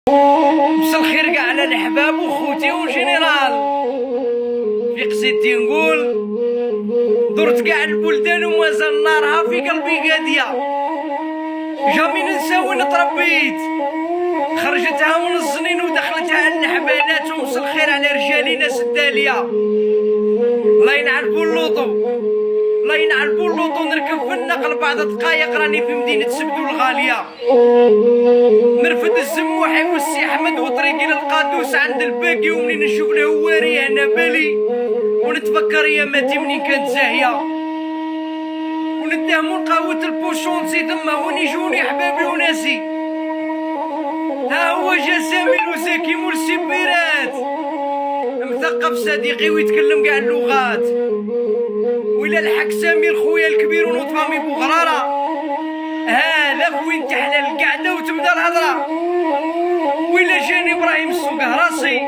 مسا الخير كاع على الحباب وخوتي وجنرال. في قصيدتي نقول درت كاع البلدان ومازال نارها في قلبي قادية. جامي ننسى وين تربيت، خرجتها من الزنين ودخلتها الحبالات. ومسا الخير على رجالينا سدالية. الله ينعلبو اللوطو، الله ينعلبو اللوطو. نركب في النقل بعد دقايق راني في مدينة سبدو الغالية. نرفد الزموحي والسي احمد وطريقي للقادوس عند الباقي. ومنين نشوف الهواري انا بالي ونتفكر اياماتي منين كانت زاهيه. وندهمو قهوة البوشون نسيت تما وين يجوني حبابي وناسي. ها هو جا سامي الوساكي مرسي بيرات، مثقف صديقي ويتكلم كاع اللغات. ولا الحق سامي الخويا الكبير ونوض فامي بوغراره. هذا وين تحلى القعده وتبدا الهضره. ولا جاني ابراهيم السوق راسي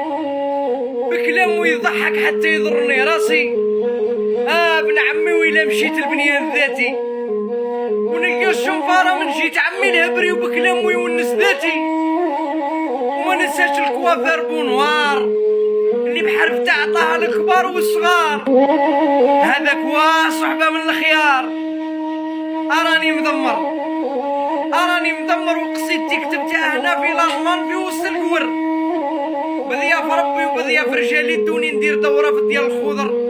بكلامو يضحك حتى يضرني راسي. ابن عمي ويلا مشيت البنيان ذاتي ونلقى الشنفاره من جيت عمي الهبري وبكلامو يونس ذاتي. وما ننساش الكوافير بونوار اللي بحرف تعطاها الكبار والصغار. هذاك هو صحبه من الخيار. اراني مدمر، اراني مدمر وقصيدتي كتبتها هنا في لالمان في وسط القور. بضياف ربي وبضياف رجالي دوني ندير دوره في ديال الخضر.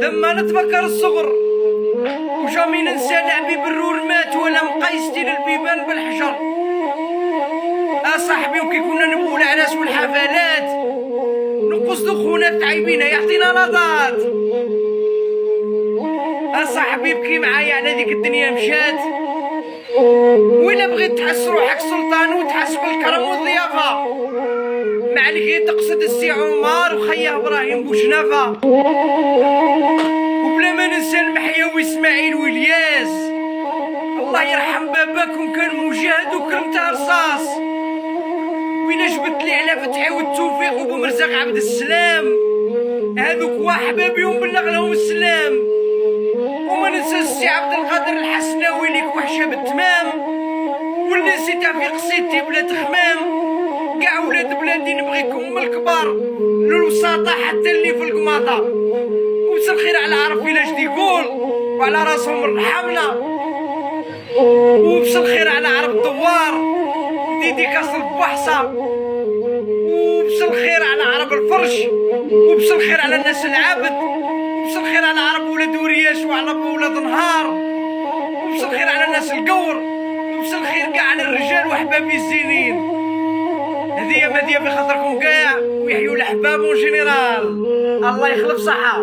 ثم نتفكر الصغر وجامي ننسى لعبي بالرور مات ولا مقايستي للبيبان بالحجر. صاحبي وكي كنا نبغوا العراس والحفلات نقصدو خونا تعيبينا يعطينا نضات. صاحبي بكي معايا على ديك الدنيا مشات. ولا بغيت تحس روحك سلطان وتحس بالكرم والضيافة، ما عليك تقصد السي عمر وخيه ابراهيم بوشنافة. وبلا ما ننسى المحيا واسماعيل والياس. الله يرحم باباكم كان مجاهد وكرمتها رصاص. وين جبت لي على فتحي والتوفيق وبمرزق عبد السلام. هذوك واحبابي ومبلغ لهم السلام. وما ننسى السي عبد القادر الحسناوي ليك وحشه بالتمام. واللي نسيتها في قصيدتي بلا تخمام. كاع ولاد بلادي نبغيكم من الكبار للوساطة حتى اللي في القماطة. ومسا الخير على عرف الا جدي يقول وعلى راسهم الحملة. ومسا الخير على عرب الدوار ديدي كسر بوحصة. ومسا الخير على عرب الفرش. ومسا الخير على الناس العابد. ومسا الخير على عرب ولاد ورياش وعلى ولاد نهار. ومسا الخير على الناس القور. ومسا الخير كاع على الرجال وحبابي الزينين. هدية بخاطركم كاع ويحيوا الأحباب والجنرال. الله يخلف صحة.